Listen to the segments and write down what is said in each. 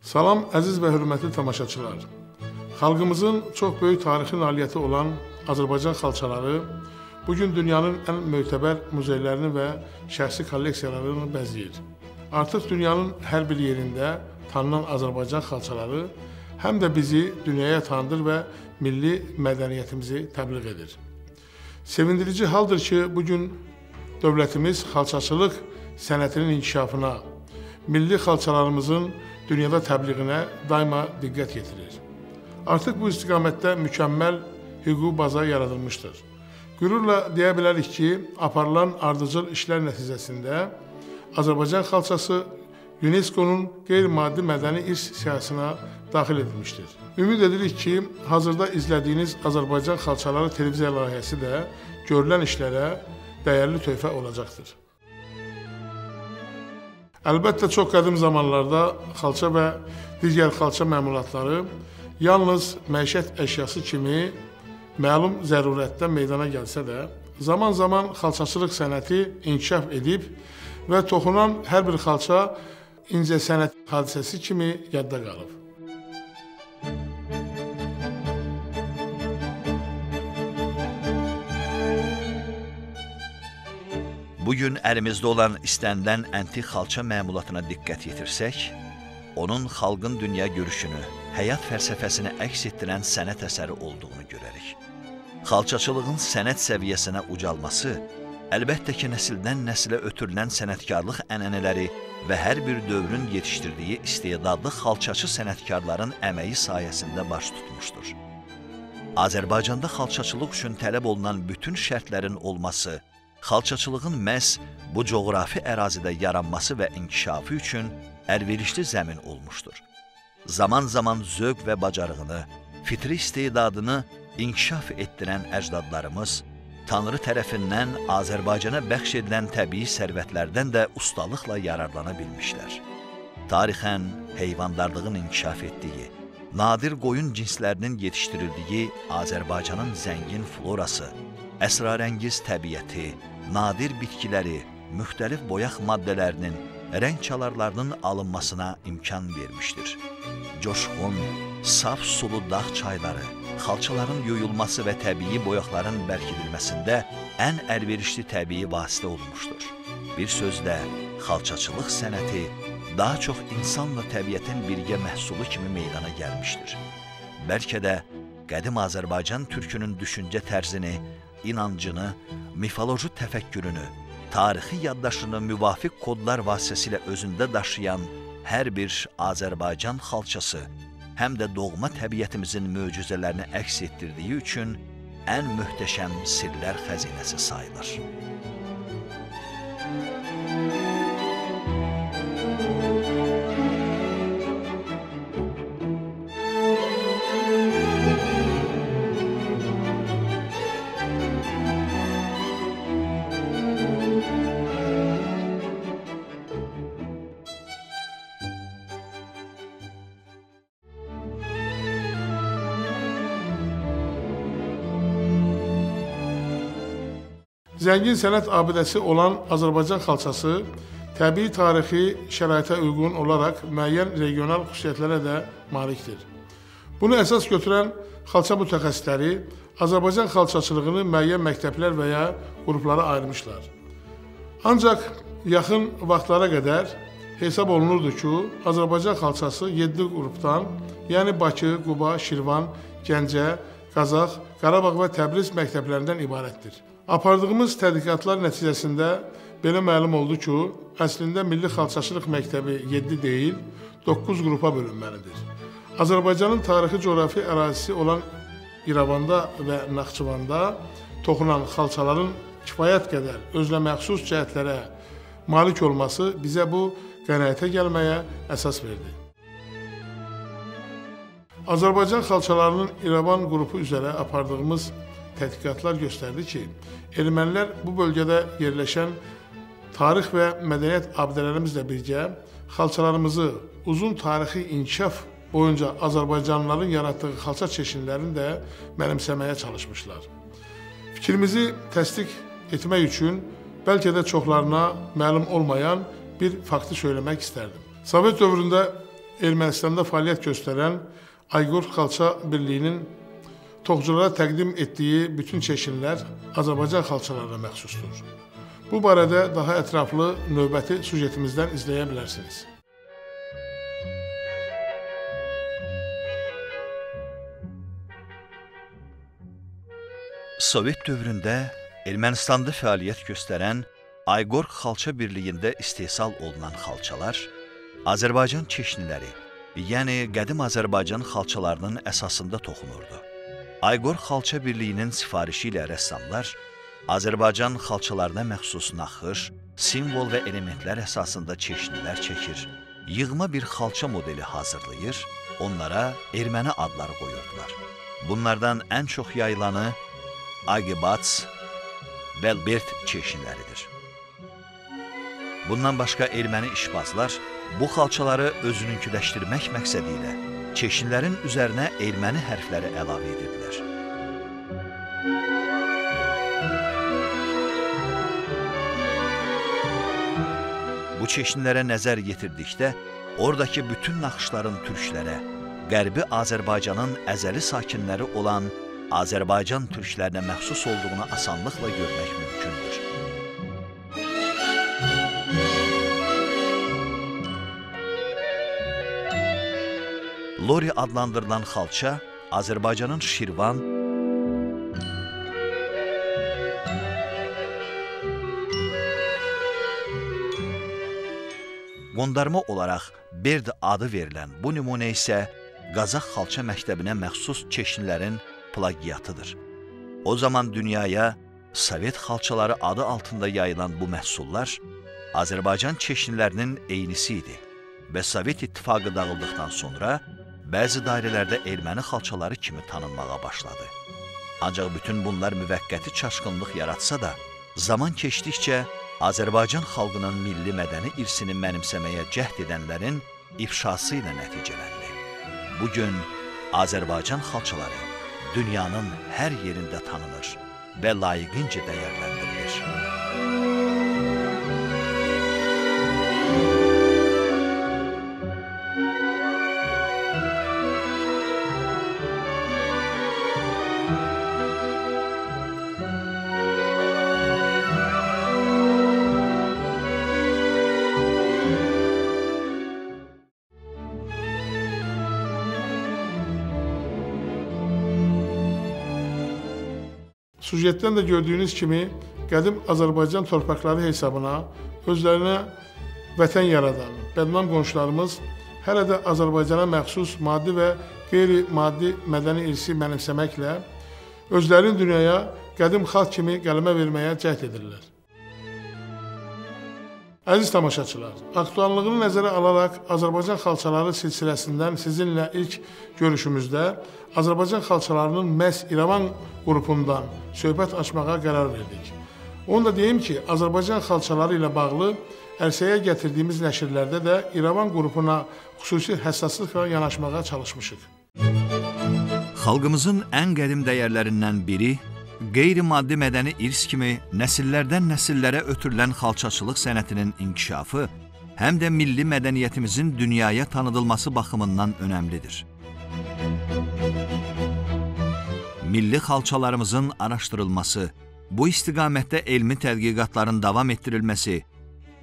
Salam, əziz və hörmətli tamaşaçılar. Xalqımızın çox böyük tarixi nailiyyəti olan Azərbaycan xalçaları bugün dünyanın ən mötəbər muzeylərini və şəxsi kolleksiyalarını bəzəyir. Artıq dünyanın hər bir yerində tanınan Azərbaycan xalçaları həm də bizi dünyaya tanıdır və milli mədəniyyətimizi təbliğ edir. Sevindirici haldır ki, bugün dövlətimiz xalçaçılıq sənətinin inkişafına, milli xalçalarımızın dünyada təbliğinə daima diqqət yetirir. Artıq bu istiqamətdə mükəmməl hüquqi baza yaradılmışdır. Qürurla deyə bilərik ki, aparılan ardıcıl işlər nəticəsində Azərbaycan xalçası UNESCO-nun qeyri-maddi mədəni irs siyahısına daxil edilmişdir. Ümid edirik ki, hazırda izlədiyiniz Azərbaycan xalçaları televiziya layihəsi də görülən işlərə dəyərli töhfə olacaqdır. Əlbəttə, çox qədim zamanlarda xalça və digər xalça məmulatları yalnız məişət əşyası kimi məlum zərurətdən meydana gəlsə də, zaman-zaman xalçaçılıq sənəti inkişaf edib və toxunan hər bir xalça incəsənət hadisəsi kimi yadda qalıb. Bugün əlimizdə olan istənilən antik xalça məmulatına diqqət yetirsək, onun xalqın dünya görüşünü, həyat fəlsəfəsini əks etdirən sənət əsəri olduğunu görərik. Xalçaçılığın sənət səviyyəsinə ucalması, əlbəttə ki, nəsildən nəsilə ötürülən sənətkarlıq ənənələri və hər bir dövrün yetişdirdiyi istedadlı xalçaçı sənətkarların əməyi sayəsində baş tutmuşdur. Azərbaycanda xalçaçılıq üçün tələb olunan bütün şərtlərin olması, xalçaçılığın məhz bu coğrafi ərazidə yaranması və inkişafı üçün əlverişli zəmin olmuşdur. Zaman-zaman zövq və bacarığını, fitri istedadını inkişaf etdirən əcdadlarımız, Tanrı tərəfindən Azərbaycana bəxş edilən təbii sərvətlərdən də ustalıqla yararlana bilmişlər. Tarixən heyvandarlığın inkişaf etdiyi, nadir qoyun cinslərinin yetişdirildiyi Azərbaycanın zəngin florası, əsrarəngiz təbiəti, nadir bitkiləri, müxtəlif boyaq maddələrinin, rəng çalarlarının alınmasına imkan vermişdir. Coşqun, saf sulu dağ çayları, xalçaların yuyulması və təbii boyaqların bərkidilməsində ən əlverişli təbii vasitə olmuşdur. Bir sözlə, xalçaçılıq sənəti daha çox insanla təbiətin birgə məhsulu kimi meydana gəlmişdir. Bəlkə də qədim Azərbaycan türkünün düşüncə tərzini, inancını, mifoloji təfəkkürünü, tarixi yaddaşını müvafiq kodlar vasitəsilə özündə daşıyan hər bir Azərbaycan xalçası, həm də doğma təbiətimizin möcüzələrini əks etdirdiyi üçün ən möhtəşəm sirlər xəzinəsi sayılır. Zəngin sənət abidəsi olan Azərbaycan xalçası təbii tarixi şəraitə uyğun olaraq müəyyən regional xüsusiyyətlərə də malikdir. Bunu əsas götürən xalça mütəxəssisləri Azərbaycan xalçaçılığını müəyyən məktəblər və ya qruplara ayırmışlar. Ancaq yaxın vaxtlara qədər hesab olunurdu ki, Azərbaycan xalçası 7 qrupdan, yəni Bakı, Quba, Şirvan, Gəncə, Qazax, Qarabağ və Təbriz məktəblərindən ibarətdir. Apardığımız tədqiqatlar nəticəsində belə məlum oldu ki, əslində Milli Xalçaçılıq Məktəbi 7 deyil, 9 qrupa bölünməlidir. Azərbaycanın tarixi coğrafi ərazisi olan İrəvanda və Naxçıvanda toxunan xalçaların kifayət qədər özünə məxsus cəhətlərə malik olması bizə bu qənaətə gəlməyə əsas verdi. Azərbaycan xalçalarının İrəvan qrupu üzrə apardığımız tədqiqatlar göstərdi ki, ermənilər bu bölgədə yerləşən tarix və mədəniyyət abidələrimizlə birgə xalçalarımızı uzun tarixi inkişaf boyunca Azərbaycanlıların yaratdığı xalça çeşidlərini də mənimsəməyə çalışmışlar. Fikrimizi təsdiq etmək üçün bəlkə də çoxlarına məlum olmayan bir faktı söyləmək istərdim. Sovet dövründə Ermənistanda fəaliyyət göstərən Ayqor Xalça Birliyinin toxuculara təqdim etdiyi bütün çeşinlər Azərbaycan xalçalarına məxsusdur. Bu barədə daha ətraflı növbəti sujetimizdən izləyə bilərsiniz. Sovet dövründə Ermənistanda fəaliyyət göstərən Ayqor Xalça Birliyində istehsal olunan xalçalar Azərbaycan çeşniləri, yəni qədim Azərbaycan xalçalarının əsasında toxunurdu. Ayqor Xalça Birliyinin sifarişi ilə rəssamlar Azərbaycan xalçalarına məxsus naxış, simvol və elementlər əsasında çeşnilər çəkir, yığma bir xalça modeli hazırlayır, onlara erməni adları qoyurdular. Bunlardan ən çox yayılanı Agibats, Belbert çeşniləridir. Bundan başqa erməni işbazlar bu xalçaları özününkiləşdirmək məqsədi ilə çeşnilərin üzərinə erməni hərfləri əlavə edirdilər. Bu çeşnilərə nəzər yetirdikdə, oradakı bütün naxışların türklərə, Qərbi Azərbaycanın əzəli sakinləri olan Azərbaycan türklərinə məxsus olduğunu asanlıqla görmək mümkündür. Lori adlandırılan xalça Azərbaycanın Şirvan, qondarma olaraq Berd adı verilən bu nümunə isə Qazax xalça məktəbinə məxsus çeşnilərin plagiyatıdır. O zaman dünyaya Sovet xalçaları adı altında yayılan bu məhsullar Azərbaycan çeşnilərinin eynisi idi və Sovet İttifaqı dağıldıqdan sonra bəzi dairələrdə erməni xalçaları kimi tanınmağa başladı. Ancaq bütün bunlar müvəqqəti çaşqınlıq yaratsa da, zaman keçdikcə Azərbaycan xalqının milli mədəni irsini mənimsəməyə cəhd edənlərin ifşası ilə nəticələndi. Bugün Azərbaycan xalçaları dünyanın hər yerində tanınır və layiqincə dəyərləndirilir. Sujetdən də gördüyünüz kimi, qədim Azərbaycan torpaqları hesabına özlərinə vətən yaradan bədnam qonşularımız hələ də Azərbaycana məxsus maddi və qeyri-maddi mədəni irsi mənimsəməklə özlərinin dünyaya qədim xalq kimi qələmə verməyə cəhd edirlər. Əziz tamaşaçılar, aktuallığını nəzərə alaraq Azərbaycan xalçaları silsiləsindən sizinlə ilk görüşümüzdə Azərbaycan xalçalarının məhz İrəvan qrupundan söhbət açmağa qərar verdik. Onu da deyim ki, Azərbaycan xalçaları ilə bağlı ərsəyə gətirdiyimiz nəşrlərdə də İrəvan qrupuna xüsusi həssaslıqla yanaşmağa çalışmışıq. Xalqımızın ən qədim dəyərlərindən biri, qeyri-maddi mədəni irs kimi nəsillərdən nəsillərə ötürülən xalçaçılıq sənətinin inkişafı, həm də milli mədəniyyətimizin dünyaya tanıdılması baxımından önəmlidir. Milli xalçalarımızın araşdırılması, bu istiqamətdə elmi tədqiqatların davam etdirilməsi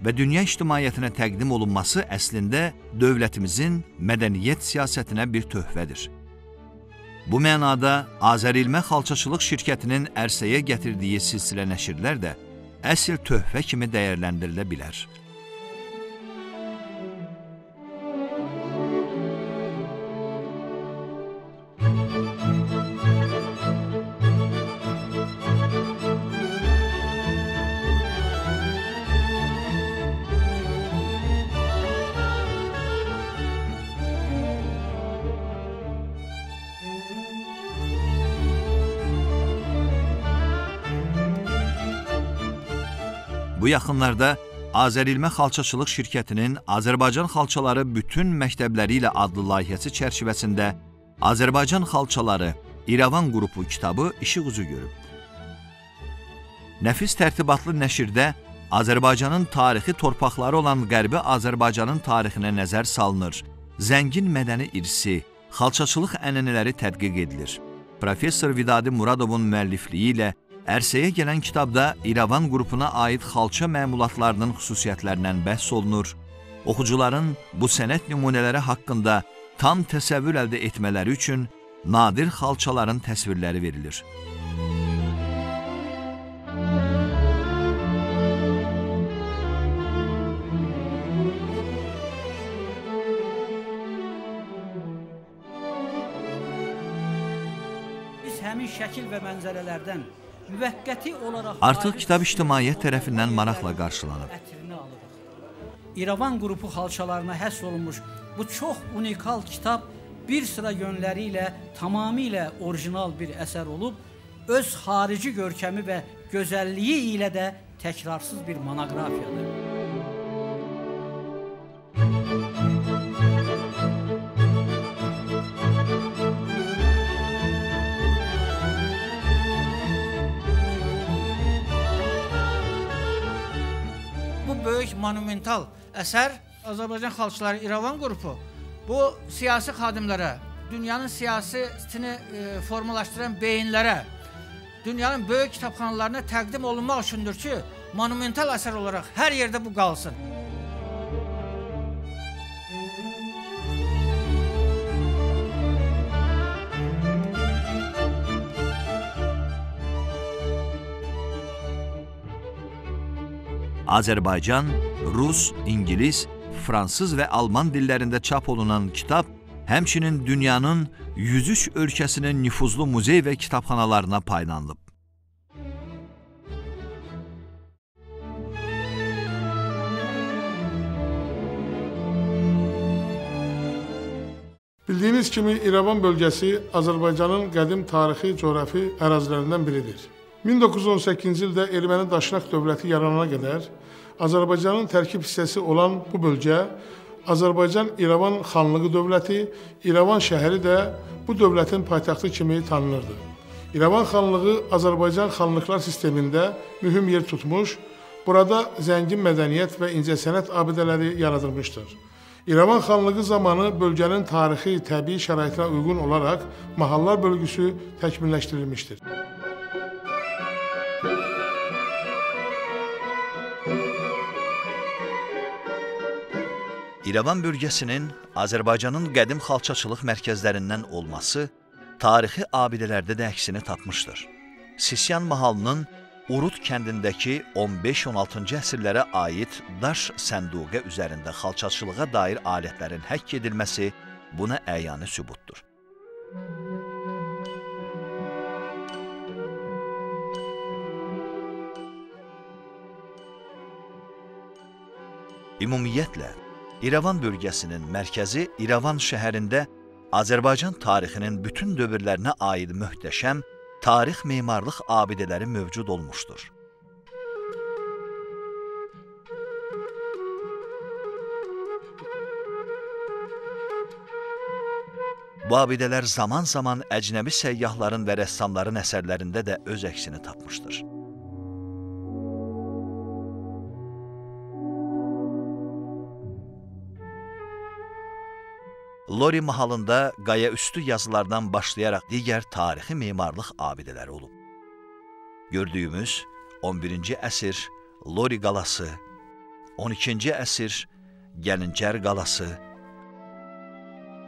və dünya ictimaiyyətinə təqdim olunması əslində dövlətimizin mədəniyyət siyasətinə bir töhfədir. Bu mənada Azərilmə Xalçaçılıq şirkətinin ərsəyə gətirdiyi silsilə nəşrlər də əsl töhfə kimi dəyərləndirilə bilər. Bu yaxınlarda Azərilmə Xalçaçılıq şirkətinin Azərbaycan xalçaları bütün məktəbləri ilə adlı layihəsi çərçivəsində Azərbaycan xalçaları İrəvan qrupu kitabı işıq üzü görüb. Nəfis tərtibatlı nəşrdə Azərbaycanın tarixi torpaqları olan Qərbi Azərbaycanın tarixinə nəzər salınır, zəngin mədəni irsi, xalçaçılıq ənənələri tədqiq edilir. Professor Vidadi Muradovun müəllifliyi ilə ərsəyə gələn kitabda İrəvan qrupuna aid xalça məmulatlarının xüsusiyyətlərindən bəhs olunur. Oxucuların bu sənət nümunələri haqqında tam təsəvvür əldə etmələri üçün nadir xalçaların təsvirləri verilir. Həmin şəkil və mənzərələrdən müvəqqəti olaraq artıq kitab ictimaiyyət tərəfindən maraqla qarşılanıb. İrəvan qrupu xalçalarına həsr olunmuş bu çox unikal kitab bir sıra yönləri ilə tamamilə orijinal bir əsər olub, öz xarici görkəmi və gözəlliyi ilə də təkrarsız bir monoqrafiyadır. Böyük monumental əsər Azərbaycan xalçaları İrəvan qrupu bu siyasi xadimlərə, dünyanın siyasətini formalaşdıran beyinlərə, dünyanın böyük kitabxanalarına təqdim olunmaq üçündür ki, monumental əsər olaraq hər yerdə bu qalsın. Azərbaycan, Rus, İngilis, Fransız və Alman dillərində çap olunan kitab, həmçinin dünyanın 103 ölkəsinin nüfuzlu muzey və kitabxanalarına paylanılıb. Bildiyiniz kimi İrəvan bölgəsi Azərbaycanın qədim tarixi coğrafi ərazilərindən biridir. 1918-ci ildə Erməni Daşnaq dövləti yaranana qədər Azərbaycanın tərkib hissəsi olan bu bölgə Azərbaycan İrəvan xanlığı dövləti, İrəvan şəhəri də bu dövlətin paytaxtı kimi tanınırdı. İrəvan xanlığı Azərbaycan xanlıqlar sistemində mühüm yer tutmuş, burada zəngin mədəniyyət və incəsənət abidələri yaradılmışdır. İrəvan xanlığı zamanı bölgənin tarixi, təbii şəraitinə uyğun olaraq mahallar bölgüsü təkmilləşdirilmişdir. İrəvan bölgəsinin Azərbaycanın qədim xalçaçılıq mərkəzlərindən olması tarixi abidələrdə də əksini tapmışdır. Sisyan mahalının Urud kəndindəki 15-16-cı əsrlərə aid daş sənduqə üzərində xalçaçılığa dair alətlərin həkk edilməsi buna əyani sübutdur. Ümumiyyətlə, İrəvan bölgəsinin mərkəzi İrəvan şəhərində Azərbaycan tarixinin bütün dövrlərinə aid möhtəşəm tarix memarlıq abidələri mövcud olmuşdur. Bu abidələr zaman-zaman əcnəbi səyyahların və rəssamların əsərlərində də öz əksini tapmışdır. Lori mahalında qayaüstü yazılardan başlayaraq digər tarixi memarlıq abidələri olub. Gördüyümüz 11-ci əsr Lori qalası, 12-ci əsr Gəlincər qalası,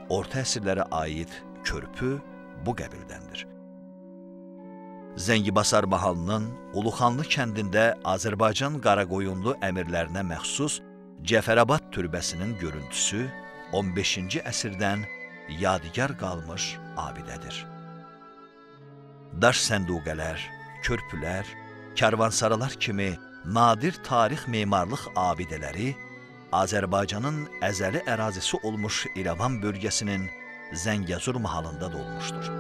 orta əsrlərə aid körpü bu qəbildəndir. Zəngibasar mahalının Uluxanlı kəndində Azərbaycan Qaraqoyunlu əmirlərinə məxsus Cəfərabad türbəsinin görüntüsü 15-ci əsrdən yadigar qalmış abidədir. Daş sənduqələr, körpülər, karvansaralar kimi nadir tarix memarlıq abidələri Azərbaycanın əzəli ərazisi olmuş İrəvan bölgəsinin Zəngəzur mahalında da olmuşdur.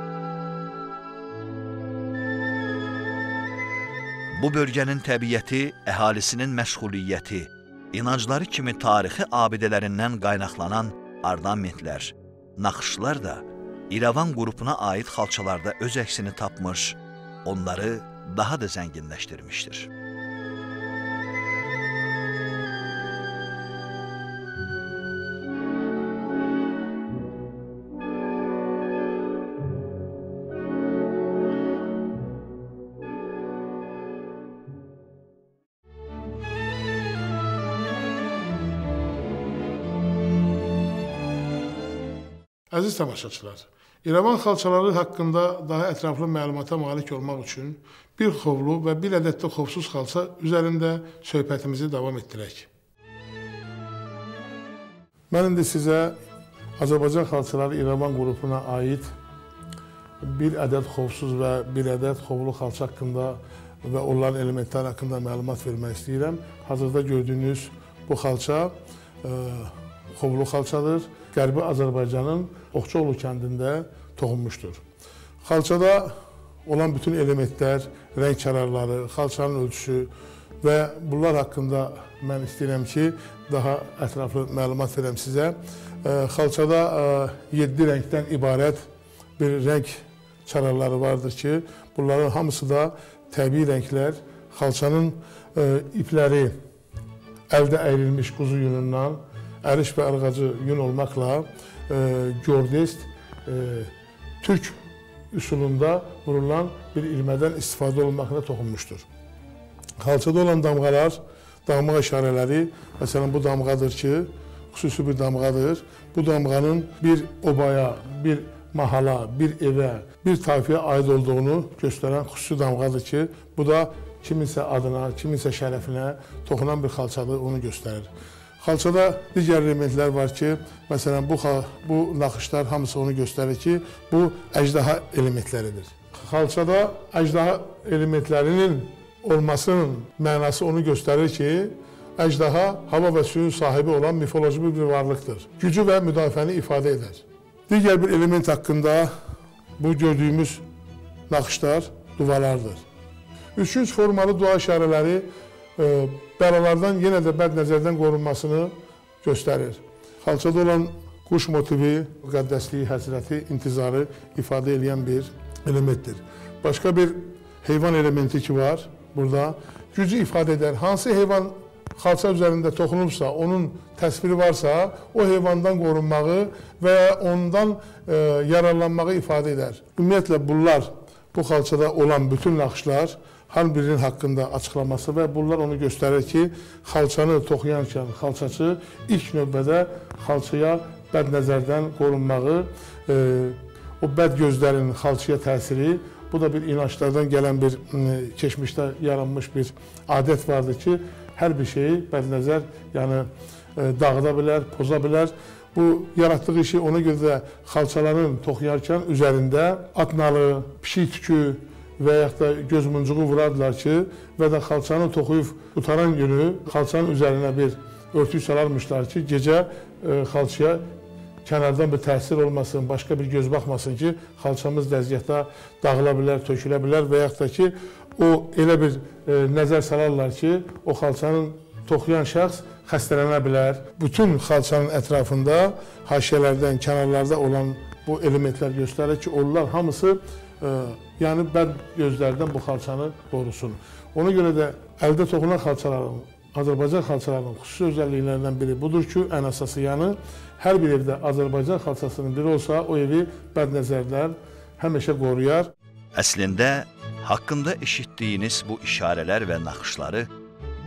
Bu bölgənin təbiəti, əhalisinin məşğuliyyəti, inancları kimi tarixi abidələrindən qaynaqlanan ornamentlər, naxışlar da İrəvan qrupuna aid xalçalarda öz əksini tapmış, onları daha da zənginləşdirmişdir. Əziz tamaşaçılar, İrəvan xalçaları haqqında daha ətraflı məlumata malik olmaq üçün bir xovlu və bir ədəd də xovsuz xalça üzərində söhbətimizi davam etdirək. Mən indi sizə Azərbaycan xalçaları İrəvan qrupuna aid bir ədəd xovsuz və bir ədəd xovlu xalça haqqında və onların elementləri haqqında məlumat vermək istəyirəm. Hazırda gördüyünüz bu xalça xovlu xalçadır. Qərbi Azərbaycanın Oxçoğlu kəndində toxunmuşdur. Xalçada olan bütün elementlər, rəng kərarları, xalçanın ölçüsü və bunlar haqqında mən istəyirəm ki, daha ətraflı məlumat verəm sizə. Xalçada 7 rəngdən ibarət bir rəng kərarları vardır ki, bunların hamısı da təbii rənglər. Xalçanın ipləri əldə əyrilmiş quzu yunundan, əriş və ərğacı yun olmaqla gördest, türk üsulunda vurulan bir ilmədən istifadə olmaqla toxunmuşdur. Xalçada olan damğalar, damğa işarələri, məsələn bu damğadır ki, xüsusi bir damğadır. Bu damğanın bir obaya, bir mahala, bir evə, bir tayfaya aid olduğunu göstərən xüsusi damğadır ki, bu da kiminsə adına, kiminsə şərəfinə toxunan bir xalçadır, onu göstərir. Xalçada digər elementlər var ki, məsələn bu naxışlar hamısı onu göstərir ki, bu əjdaha elementləridir. Xalçada əjdaha elementlərinin olmasının mənası onu göstərir ki, əjdaha hava və suyun sahibi olan mifoloji bir varlıqdır. Gücü və müdafiəni ifadə edər. Digər bir element haqqında bu gördüyümüz naxışlar duvalardır. Üçüncü formalı dua işarələri bəlalardan yenə də bəd nəzərdən qorunmasını göstərir. Xalçada olan quş motivi, müqəddəsliyi, həsrəti, intizarı ifadə edən bir elementdir. Başqa bir heyvan elementi ki var burada, gücü ifadə edər. Hansı heyvan xalça üzərində toxunulsa, onun təsviri varsa, o heyvandan qorunmağı və ondan yararlanmağı ifadə edər. Ümumiyyətlə, bunlar, bu xalçada olan bütün naxışlar, hər birinin haqqında açıqlaması və bunlar onu göstərir ki, xalçanı toxuyankən xalçaçı ilk növbədə xalçaya bəd nəzərdən qorunmağı, o bəd gözlərin xalçaya təsiri, bu da bir inanclardan gələn bir, keçmişdə yaranmış bir adət vardır ki, hər bir şeyi bəd nəzər dağıda bilər, poza bilər. Bu yaratdığı işi ona görə də xalçaların toxuyarkən üzərində at nalı, pişik tükü və yaxud da göz muncuğu vurardılar ki, və də xalçanı toxuyub qutaran günü xalçanın üzərinə bir örtük salarmışlar ki, gecə xalçaya kənardan bir təsir olmasın, başqa bir göz baxmasın ki, xalçamız dəzgahda dağıla bilər, tökülə bilər və yaxud da ki, o elə bir nəzər salarlar ki, o xalçanın toxuyan şəxs xəstələnə bilər. Bütün xalçanın ətrafında, haşiyələrdən, kənarlarda olan bu elementlər göstərir ki, onlar hamısı yəni bəd gözlərdən bu xalçanı qorusun. Ona görə də əldə toxunan xalçaların, Azərbaycan xalçalarının xüsusi özəlliklərindən biri budur ki, ən əsası yanı, hər bir evdə Azərbaycan xalçasının biri olsa, o evi bəd nəzərlər həmişə qoruyar. Əslində, haqqında eşitdiyiniz bu işarələr və naxışları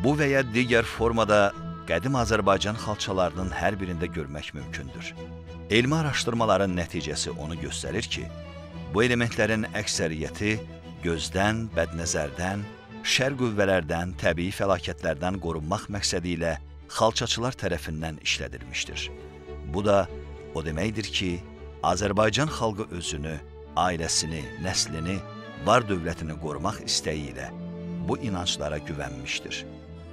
bu və ya digər formada qədim Azərbaycan xalçalarının hər birində görmək mümkündür. Elmi araşdırmaların nəticəsi onu göstərir ki, bu elementlərin əksəriyyəti gözdən, bədnəzərdən, şər qüvvələrdən, təbii fəlakətlərdən qorunmaq məqsədi ilə xalçaçılar tərəfindən işlədilmişdir. Bu da o deməkdir ki, Azərbaycan xalqı özünü, ailəsini, nəslini, var dövlətini qorumaq istəyi ilə bu inanclara güvənmişdir.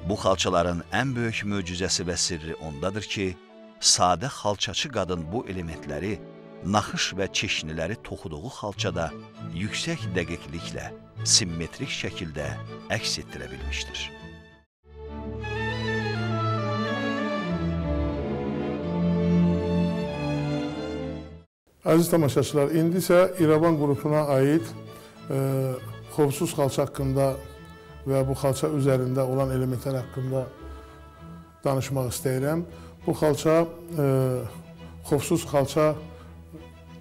Bu xalçaların ən böyük möcüzəsi və sirri ondadır ki, sadə xalçaçı qadın bu elementləri, naxış və çeşniləri toxuduğu xalçada yüksək dəqiqliklə, simmetrik şəkildə əks etdirə bilmişdir. Əziz tamaşaçılar, indi isə İrəvan qrupuna aid xovsuz xalça haqqında və bu xalça üzərində olan elementlər haqqında danışmaq istəyirəm. Bu xalça xovsuz xalça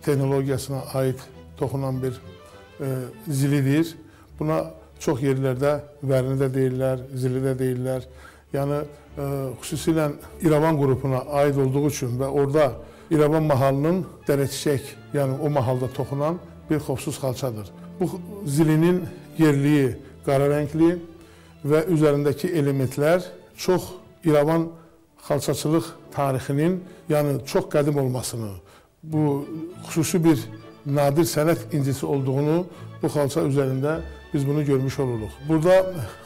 texnologiyasına aid toxunan bir zilidir. Buna çox yerlərdə vərini də deyirlər, zili də deyirlər. Yəni, xüsusilə İrəvan qrupuna aid olduğu üçün və orada İrəvan mahalının dərəçiçək, yəni o mahalda toxunan bir xofsuz xalçadır. Bu zilinin yerliyi qara rəngli və üzərindəki elementlər çox İrəvan xalçaçılıq tarixinin, yəni çox qədim olmasını, bu xüsusi bir nadir sənət incisi olduğunu bu xalça üzərində biz bunu görmüş oluruq. Burada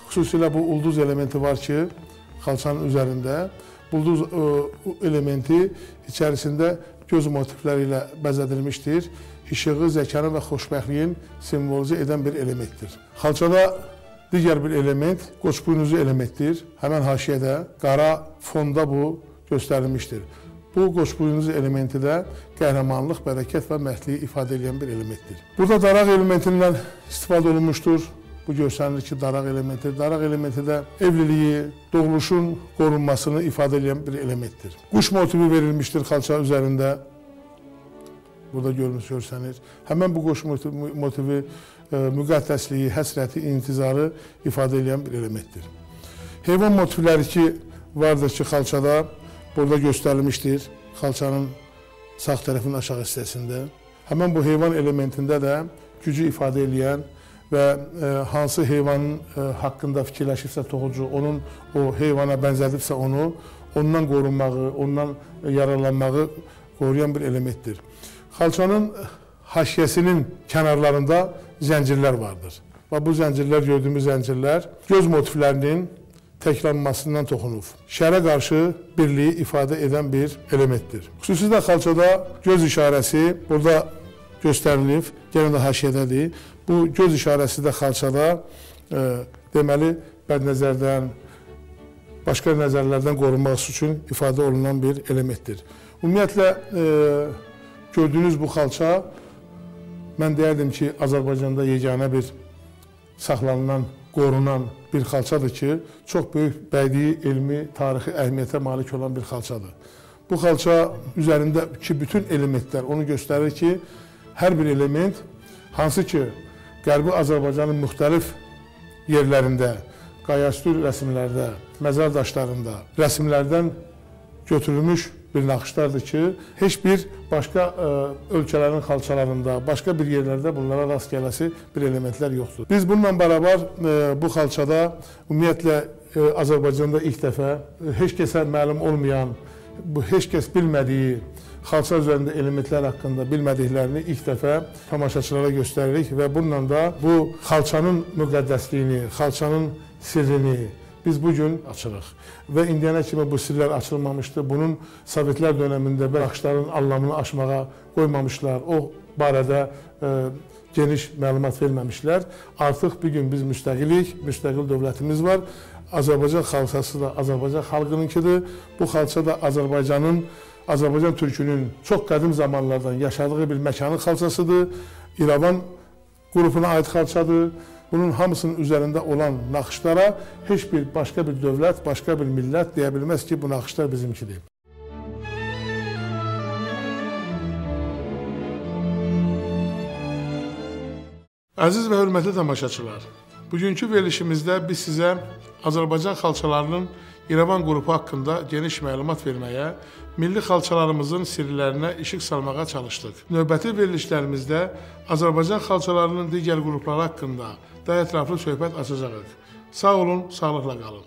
xüsusilə bu ulduz elementi var ki, xalçanın üzərində. Ulduz elementi içərisində göz motifləri ilə bəzədilmişdir. İşığı, zəkanı və xoşbəxtliyin simvolizə edən bir elementdir. Xalçada digər bir element qoçbuynuzu elementdir. Həmən haşiyədə qara fonda bu göstərilmişdir. Bu qoçbuynuzu elementi də qəhrəmanlıq, bərəkət və mərdliyi ifadə edən bir elementdir. Burada daraq elementindən istifadə olunmuşdur. Bu göstərilir ki, daraq elementidir. Daraq elementi də evliliyi, doğuluşun qorunmasını ifadə edən bir elementdir. Quş motivi verilmişdir xalça üzərində. Burada görsənir. Həmən bu quş motivi müqəddəsliyi, həsrəti, intizarı ifadə edən bir elementdir. Heyvan motivləri ki, vardır ki, xalçada burada göstərilmişdir. Xalçanın sağ tərəfinin aşağı hissəsində. Həmən bu heyvan elementində də gücü ifadə edən və hansı heyvanın haqqında fikirləşibsə toxucu, onun o heyvana bənzədibsə onu, ondan qorunmağı, ondan yararlanmağı qoruyan bir elementdir. Xalçanın haşiyəsinin kənarlarında zəncirlər vardır. Və bu zəncirlər, gördüyümüz zəncirlər göz motiflərinin təklanmasından toxunub. Şərə qarşı birliyi ifadə edən bir elementdir. Xüsusilə xalçada göz işarəsi burada göstərilib, yenə də haşiyədədir. Bu göz işarəsi də xalçada deməli bədnəzərdən, başqa nəzərlərdən qorunmaq üçün ifadə olunan bir elementdir. Ümumiyyətlə, gördüyünüz bu xalça, mən deyərdim ki, Azərbaycanda yeganə bir saxlanılan, qorunan bir xalçadır ki, çox böyük bədii, elmi, tarixi əhəmiyyətə malik olan bir xalçadır. Bu xalça üzərindəki bütün elementlər onu göstərir ki, hər bir element, hansı ki, Qərbi Azərbaycanın müxtəlif yerlərində, qayastül rəsmlərdə, məzar daşlarında, rəsmlərdən götürülmüş bir naxışlardır ki, heç bir başqa ölkələrin xalçalarında, başqa bir yerlərdə bunlara rast gələsi bir elementlər yoxdur. Biz bununla bərabər bu xalçada ümumiyyətlə Azərbaycanda ilk dəfə heç kəsə məlum olmayan, heç kəs bilmədiyi xalça üzərində elementlər haqqında bilmədiklərini ilk dəfə tamaşaçılara göstəririk və bununla da bu xalçanın müqəddəsliyini, xalçanın sirrini biz bugün açırıq. Və indiyənə kimi bu sirlər açılmamışdı. Bunun Sovetlər dönəmində naxışların anlamını aşmağa qoymamışlar. O barədə geniş məlumat verməmişlər. Artıq bugün biz müstəqilik, müstəqil dövlətimiz var. Azərbaycan xalçası da Azərbaycan xalqınınkidir. Bu xalça da Azərbaycan türkünün çox qədim zamanlardan yaşadığı bir məkanın xalçasıdır. İrəvan qrupuna aid xalçadır. Bunun hamısının üzərində olan naxışlara heç bir başqa bir dövlət, başqa bir millət deyə bilməz ki, bu naxışlar bizimkidir. Əziz və hörmətli tamaşaçılar, bugünkü verilişimizdə biz sizə Azərbaycan xalçalarının İrəvan qrupu haqqında geniş məlumat verməyə, milli xalçalarımızın sirlərinə işıq salmağa çalışdıq. Növbəti verilişlərimizdə Azərbaycan xalçalarının digər qrupları haqqında daha ətraflı söhbət açacağıq. Sağ olun, sağlıqla qalın.